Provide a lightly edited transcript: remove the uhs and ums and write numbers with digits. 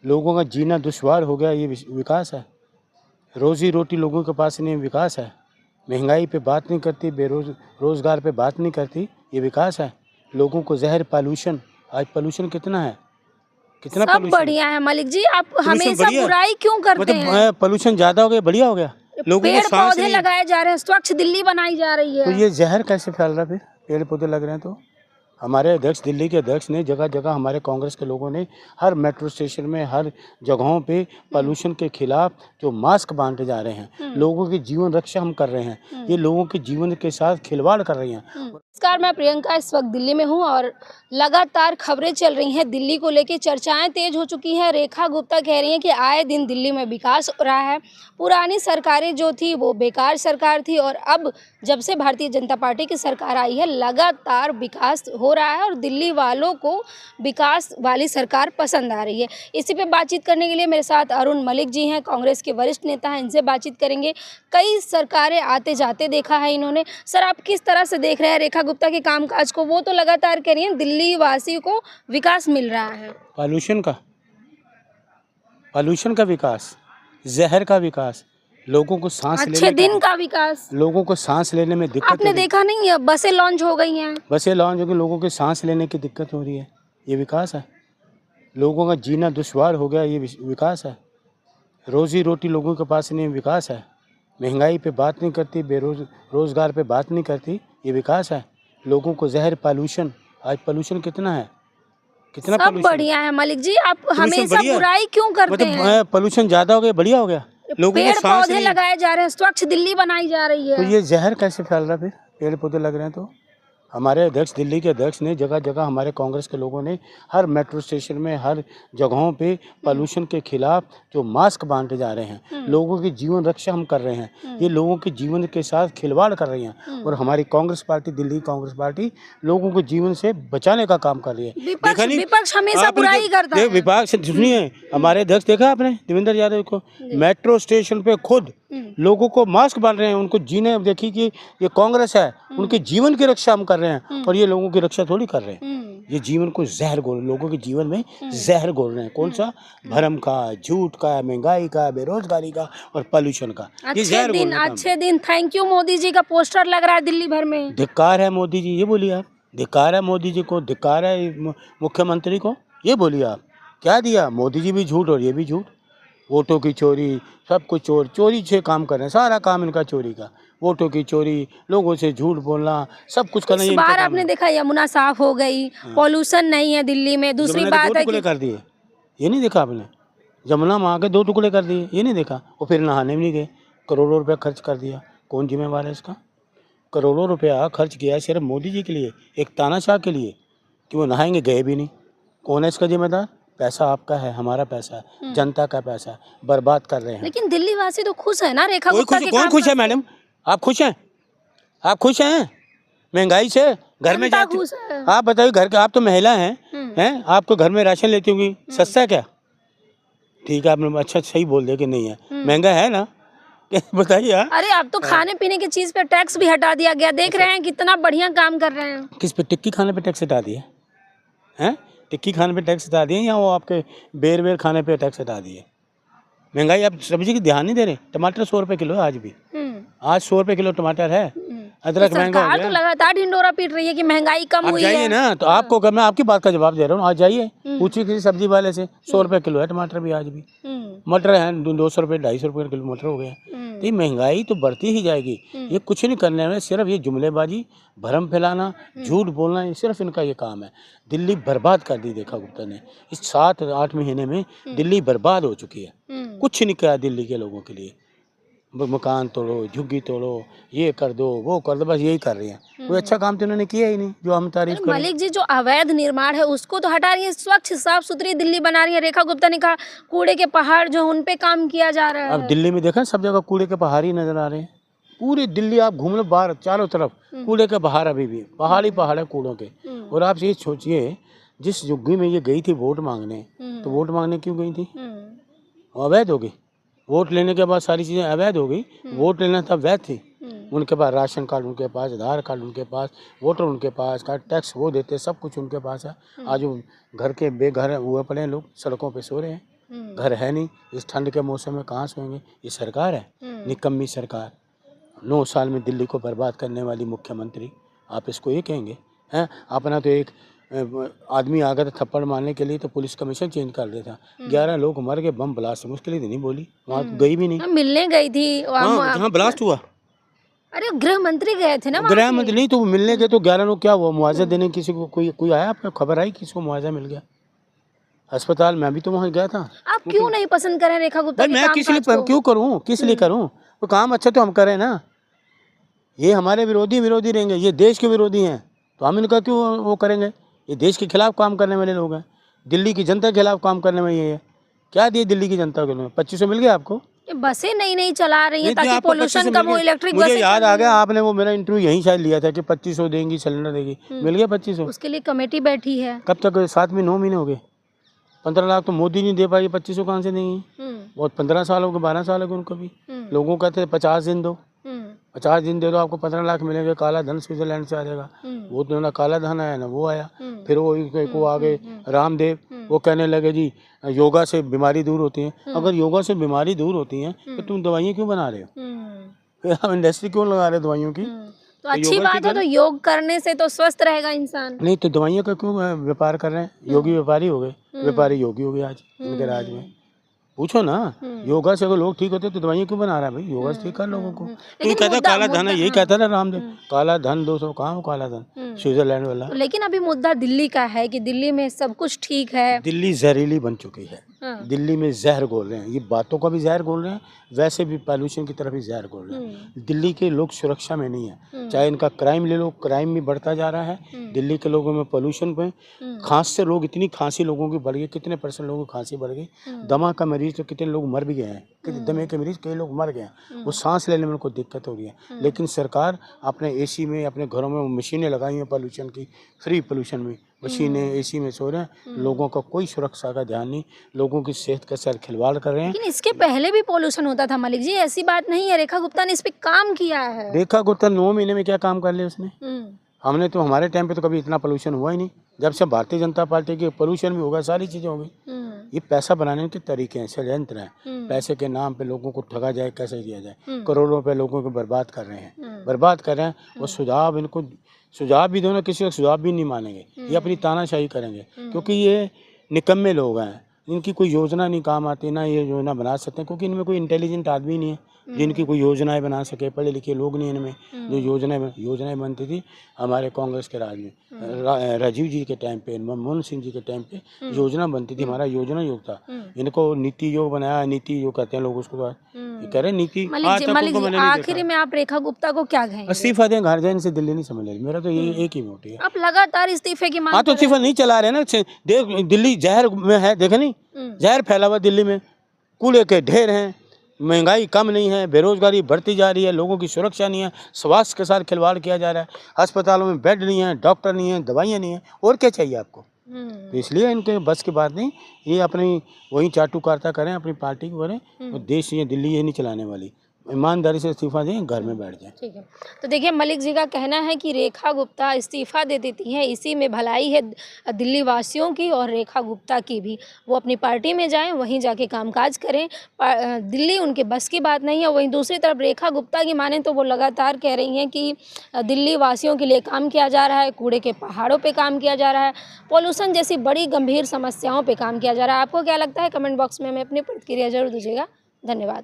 लोगों का जीना दुश्वार हो गया, ये विकास है? रोज़ी रोटी लोगों के पास नहीं, विकास है? महंगाई पे बात नहीं करती, रोज़गार पे बात नहीं करती, ये विकास है? लोगों को जहर, पॉल्यूशन, आज पॉल्यूशन कितना है, कितना सब पॉल्यूशन? बढ़िया है मलिक जी, आप पॉल्यूशन हमेशा बढ़िया है? बुराई क्यों करते हैं? मतलब पॉल्यूशन ज़्यादा हो गया, बढ़िया हो गया? लोगों को पेड़ सांस पौधे नहीं, लगाए जा रहे हैं, स्वच्छ दिल्ली बनाई जा रही तो है। ये जहर कैसे फैल रहा है फिर? पेड़ पौधे लग रहे हैं तो हमारे अध्यक्ष, दिल्ली के अध्यक्ष ने जगह जगह, हमारे कांग्रेस के लोगों ने हर मेट्रो स्टेशन में, हर जगहों पे पॉल्यूशन के खिलाफ जो मास्क बांटे जा रहे हैं, लोगों की जीवन रक्षा हम कर रहे हैं, ये लोगों के जीवन के साथ खिलवाड़ कर रही हैं। नमस्कार, मैं प्रियंका इस वक्त दिल्ली में हूँ और लगातार खबरें चल रही हैं दिल्ली को लेके, चर्चाएं तेज हो चुकी हैं। रेखा गुप्ता कह रही हैं कि आए दिन दिल्ली में विकास हो रहा है, पुरानी सरकारें जो थी वो बेकार सरकार थी और अब जब से भारतीय जनता पार्टी की सरकार आई है लगातार विकास हो रहा है और दिल्ली वालों को विकास वाली सरकार पसंद आ रही है। इसी पे बातचीत करने के लिए मेरे साथ अरुण मलिक जी हैं, कांग्रेस के वरिष्ठ नेता हैं, इनसे बातचीत करेंगे। कई सरकारें आते जाते देखा है इन्होंने। सर, आप किस तरह से देख रहे हैं रेखा गुप्ता के कामकाज को? वो तो लगातार कह रही हैं दिल्ली वासी को विकास मिल रहा है। पॉल्यूशन का विकास, जहर का विकास, लोगों को सांस अच्छे दिन का विकास। लोगों को सांस लेने में दिक्कत आपने देखा नहीं है, बसें लॉन्च हो गई हैं। बसें लॉन्च हो गई, लोगों के सांस लेने की दिक्कत हो रही है, ये विकास है? लोगों का जीना दुश्वार हो गया, ये विकास है? रोज़ी रोटी लोगों के पास नहीं, विकास है? महंगाई पे बात नहीं करती, रोज़गार पे बात नहीं करती, ये विकास है? लोगों को जहर, पॉल्यूशन, आज पॉल्यूशन कितना है, कितना सब बढ़िया है मलिक जी, आप हमेशा बढ़िया है? बुराई क्यों करते हैं? मतलब पॉल्यूशन ज़्यादा हो गया, बढ़िया हो गया? लोगों पेड़ को सांस पौधे नहीं, लगाए जा रहे हैं, स्वच्छ दिल्ली बनाई जा रही तो है। ये जहर कैसे फैल रहा है फिर? पेड़ पौधे लग रहे हैं तो हमारे अध्यक्ष, दिल्ली के अध्यक्ष ने जगह जगह, हमारे कांग्रेस के लोगों ने हर मेट्रो स्टेशन में, हर जगहों पे पॉल्यूशन के खिलाफ जो मास्क बांटे जा रहे हैं, लोगों की जीवन रक्षा हम कर रहे हैं, ये लोगों के जीवन के साथ खिलवाड़ कर रही हैं और हमारी कांग्रेस पार्टी, दिल्ली कांग्रेस पार्टी, लोगों को जीवन से बचाने का काम कर रही है। विपक्ष हमेशा बुराई करता है। विपक्ष सुनिए, हमारे अध्यक्ष देखा आपने देवेंद्र यादव को मेट्रो स्टेशन पे खुद लोगों को मास्क बांट रहे हैं, उनको जीने, देखिए कि ये कांग्रेस है, उनके जीवन की रक्षा हम कर रहे हैं और ये लोगों की रक्षा थोड़ी कर रहे हैं। ये जीवन को जहर घोल, लोगों के जीवन में जहर घोल रहे हैं। कौन सा? भरम का, झूठ का, महंगाई का, बेरोजगारी का और पॉल्यूशन का। ये जहर घोल रहे हैं। अच्छे दिन, थैंक यू मोदी जी का पोस्टर लग रहा है दिल्ली भर में। धिक्कार है मोदी जी, ये बोलिए आप। धिक्कार है मोदी जी को, धिक्कार है मुख्यमंत्री को, ये बोलिए आप। क्या दिया? मोदी जी भी झूठ और ये भी झूठ। वोटों की चोरी, सब कुछ चोरी से काम कर रहे हैं, सारा काम इनका चोरी का। वोटों की चोरी, लोगों से झूठ बोलना, सब कुछ करना। इस बार आपने देखा यमुना साफ हो गई, पॉल्यूशन नहीं है दिल्ली में। दूसरी बात है कि कर दिए, ये नहीं देखा आपने? जमुना माँ के 2 टुकड़े कर दिए, ये नहीं देखा? और फिर नहाने भी नहीं गए, करोड़ों रुपया खर्च कर दिया। कौन जिम्मेवार है इसका? करोड़ों रुपया खर्च किया सिर्फ मोदी जी के लिए, एक तानाशाह के लिए, कि वो नहाएंगे, गए भी नहीं। कौन है इसका जिम्मेदार? पैसा आपका है, हमारा पैसा है, जनता का पैसा है, बर्बाद कर रहे हैं। लेकिन दिल्ली वासी तो खुश है ना रेखा गुप्ता के कौन खुश है मैडम? आप खुश हैं? आप खुश हैं महंगाई से? घर में जाती, आप बताइए, घर के, आप तो महिला हैं, आपको घर में राशन लेती होंगी, सस्ता है क्या? ठीक है, आपने अच्छा सही बोल दिया कि नहीं है, महंगा है ना? बताइए आप। अरे अब तो खाने पीने की चीज पे टैक्स भी हटा दिया गया, देख रहे हैं कितना बढ़िया काम कर रहे हैं। किस पे? टिक्की खाने पे टैक्स हटा दिए हैं? टिक्की खाने पे टैक्स हटा दिए या वो आपके बेर खाने पे टैक्स हटा दिए? महंगाई, आप सब्जी की ध्यान नहीं दे रहे। टमाटर 100 रुपए किलो है आज भी, आज 100 रुपए किलो टमाटर है। अदरक महंगा हो गया। तो लगातार ढिंडोरा पीट रही है कि महंगाई कम हुई है। जाइए ना, तो आपको, मैं आपकी बात का जवाब दे रहा हूँ, आज जाइए, पूछिए किसी सब्जी वाले से, 100 रुपए किलो है टमाटर भी आज भी। मटर है 200 रुपए, 250 रुपए किलो मटर हो गया। तो ये महंगाई तो बढ़ती ही जाएगी। ये कुछ नहीं करने में, सिर्फ ये जुमलेबाजी, भरम फैलाना, झूठ बोलना, ये सिर्फ इनका ये काम है। दिल्ली बर्बाद कर दी रेखा गुप्ता ने। इस 7-8 महीने में दिल्ली बर्बाद हो चुकी है। कुछ नहीं किया दिल्ली के लोगों के लिए। मकान तोड़ो, झुग्गी तोड़ो, ये कर दो, वो कर दो, बस यही कर रही हैं। कोई अच्छा काम तो उन्होंने किया ही नहीं जो हम तारीफ करें। मलिक जी, जो अवैध निर्माण है उसको तो हटा रही है, स्वच्छ साफ सुथरी दिल्ली बना रही है। रेखा गुप्ता ने कहा कूड़े के पहाड़ जो उन पे काम किया जा रहा है। अब दिल्ली में देखा, सब जगह कूड़े के पहाड़ ही नजर आ रहे हैं। पूरी दिल्ली आप घूम लो, बाहर चारों तरफ कूड़े के पहाड़, अभी भी पहाड़ ही पहाड़ है कूड़ों के। और आप ये सोचिए, जिस झुग्गी में ये गई थी वोट मांगने, तो वोट मांगने क्यों गई थी? अवैध हो गई। वोट लेने के बाद सारी चीज़ें अवैध हो गई। वोट लेना तब वैध थी। उनके पास राशन कार्ड, उनके पास आधार कार्ड, उनके पास वोटर, उनके पास कार्ड, टैक्स वो देते, सब कुछ उनके पास है। आज वो घर के बेघर हुए पड़े हैं, लोग सड़कों पे सो रहे हैं। घर है नहीं, इस ठंड के मौसम में कहाँ सोएंगे। ये सरकार है, निकम्मी सरकार। 9 साल में दिल्ली को बर्बाद करने वाली मुख्यमंत्री, आप इसको ये कहेंगे हैं। अपना तो एक आदमी आ गया था थप्पड़ मारने के लिए तो पुलिस कमीशन चेंज कर देता। 11 लोग मर गए बम ब्लास्ट में, उसके लिए तो नहीं बोली, वहाँ गई भी नहीं। मिलने गई थी जहाँ ब्लास्ट हुआ। अरे गृह मंत्री गए थे ना, गृह मंत्री नहीं तो मिलने गए तो 11 लोग क्या हुआ, मुआवजा देने किसी को कोई आया, आपको खबर आई किसी को मुआवजा मिल गया अस्पताल? मैं भी तो वहाँ गया था। आप क्यों नहीं पसंद करें रेखा गुप्ता के मैं किस लिए क्यों करूँ, किस लिए करूँ? तो काम अच्छा तो हम करें ना। ये हमारे विरोधी रहेंगे, ये देश के विरोधी हैं, तो हम इनका क्यों वो करेंगे? ये देश के खिलाफ काम करने वाले लोग हैं, दिल्ली की जनता के खिलाफ काम करने में। ये है क्या दिए दिल्ली की जनता को? 2500 मिल गया आपको? बसें नई चला रही हैं ताकि पोल्यूशन कम हो, इलेक्ट्रिक बसें। मुझे याद आ गया, आपने वो मेरा इंटरव्यू यहीं शायद लिया था कि 2500 देंगी, सिलेंडर देगी। मिल गया 2500? उसके लिए कमेटी बैठी है। कब तक? 7 में 9 महीने हो गए। 15 लाख तो मोदी नहीं दे पाई, 2500 कहाँ से देंगी? बहुत 15 साल हो गए, 12 साल हो गए उनको भी। लोगों कहते हैं 50 दिन दो, 50 दिन दे दो आपको 15 लाख मिलेंगे। काला धन स्विट्जरलैंड से आ जाएगा। वो तो ना काला धन आया ना वो आया। फिर वो आगे रामदेव वो कहने लगे जी योगा से बीमारी दूर होती है। अगर योगा से बीमारी दूर होती है तो तुम दवाइयाँ क्यों बना रहे हो? आप इंडस्ट्री क्यों लगा रहे हो दवाइयों की? तो अच्छी बात है, तो योग करने से तो स्वस्थ रहेगा इंसान। नहीं तो दवाइयों का क्यों व्यापार कर रहे हैं? योगी व्यापारी हो गए, व्यापारी योगी हो गए आज इनके राज में। पूछो ना, योगा से अगर लोग ठीक होते तो दवाइयाँ क्यों बना रहा है भाई? योगा से ठीक कर लोगों को। तो कहता काला धन है, यही कहता ना रामदेव, काला धन 200 कहाँ हो काला धन, स्विट्जरलैंड वाला। लेकिन अभी मुद्दा दिल्ली का है कि दिल्ली में सब कुछ ठीक है। दिल्ली जहरीली बन चुकी है। दिल्ली में जहर घोल रहे हैं, ये बातों का भी जहर घोल रहे हैं, वैसे भी पॉल्यूशन की तरफ भी जहर घोल रहे हैं। दिल्ली के लोग सुरक्षा में नहीं है, चाहे इनका क्राइम ले लो, क्राइम भी बढ़ता जा रहा है। दिल्ली के लोगों में पोल्यूशन पे खांस से लोग, इतनी खांसी लोगों की बढ़ गई, कितने % लोगों की खांसी बढ़ गई। दमा का मरीज तो कितने लोग मर भी गए हैं, दमे के मरीज कई लोग मर गए हैं, वो सांस लेने में उनको दिक्कत हो रही है। लेकिन सरकार अपने AC में, अपने घरों में मशीनें लगाई हैं पोल्यूशन की, फ्री पोल्यूशन में मशीनें, AC में सो रहे हैं। लोगों का कोई सुरक्षा का ध्यान नहीं, लोगों की सेहत के साथ खिलवाड़ कर रहे हैं। लेकिन इसके पहले भी पोल्यूशन होता था मलिक जी, ऐसी बात नहीं है। रेखा गुप्ता ने इस पे काम किया है। रेखा गुप्ता 9 महीने में क्या काम कर लिया उसने? हमने तो, हमारे टाइम पे तो कभी इतना पोल्यूशन हुआ ही नहीं। जब से भारतीय जनता पार्टी के पोल्यूशन भी होगा, सारी चीजें हो गई। ये पैसा बनाने के तरीके हैं, षड्यंत्र हैं। पैसे के नाम पे लोगों को ठगा जाए, कैसे किया जाए। करोड़ों रुपए लोगों को बर्बाद कर रहे हैं, बर्बाद कर रहे हैं। वो सुझाव, इनको सुझाव भी दो ना, किसी का सुझाव भी नहीं मानेंगे, ये अपनी तानाशाही करेंगे। क्योंकि ये निकम्मे लोग हैं, इनकी कोई योजना नहीं काम आती, ना ये योजना बना सकते हैं, क्योंकि इनमें कोई इंटेलिजेंट आदमी नहीं है जिनकी कोई योजनाएं बना सके। पढ़े लिखे लोग नहीं इनमें, जो योजनाएं बनती थी हमारे कांग्रेस के राज में, राजीव जी के टाइम पे, मनमोहन सिंह जी के टाइम पे योजना बनती थी, हमारा योजना योग था। इनको नीति योग बनाया, नीति योग कहते हैं लोग उसको, ये कह रहे नीति। आखिर में आप रेखा गुप्ता को क्या कहेंगे? इस्तीफा दें, घर जाए, इनसे दिल्ली नहीं समझ रही। मेरा तो ये एक ही मोटिव है। आप लगातार इस्तीफे की मांग। हाँ तो इस्तीफा नहीं चला रहे ना, देख दिल्ली जहर में है, देखे नहीं जहर फैला हुआ दिल्ली में, कूड़े के ढेर हैं, महंगाई कम नहीं है, बेरोजगारी बढ़ती जा रही है, लोगों की सुरक्षा नहीं है, स्वास्थ्य के साथ खिलवाड़ किया जा रहा है, अस्पतालों में बेड नहीं है, डॉक्टर नहीं है, दवाइयाँ नहीं है, और क्या चाहिए आपको? तो इसलिए इनके बस की बात नहीं, ये अपनी वही चाटुकारिता करें, अपनी पार्टी को करें, और देश ये दिल्ली ये नहीं चलाने वाली। ईमानदारी से इस्तीफा दें, घर में बैठ जाएं। ठीक है, तो देखिए मलिक जी का कहना है कि रेखा गुप्ता इस्तीफा दे देती हैं, इसी में भलाई है दिल्ली वासियों की और रेखा गुप्ता की भी। वो अपनी पार्टी में जाएं, वहीं जाके कामकाज करें। दिल्ली उनके बस की बात नहीं है। वहीं दूसरी तरफ रेखा गुप्ता की माने तो वो लगातार कह रही हैं कि दिल्ली वासियों के लिए काम किया जा रहा है, कूड़े के पहाड़ों पर काम किया जा रहा है, पॉल्यूशन जैसी बड़ी गंभीर समस्याओं पर काम किया जा रहा है। आपको क्या लगता है? कमेंट बॉक्स में हमें अपनी प्रतिक्रिया जरूर दीजिएगा। धन्यवाद।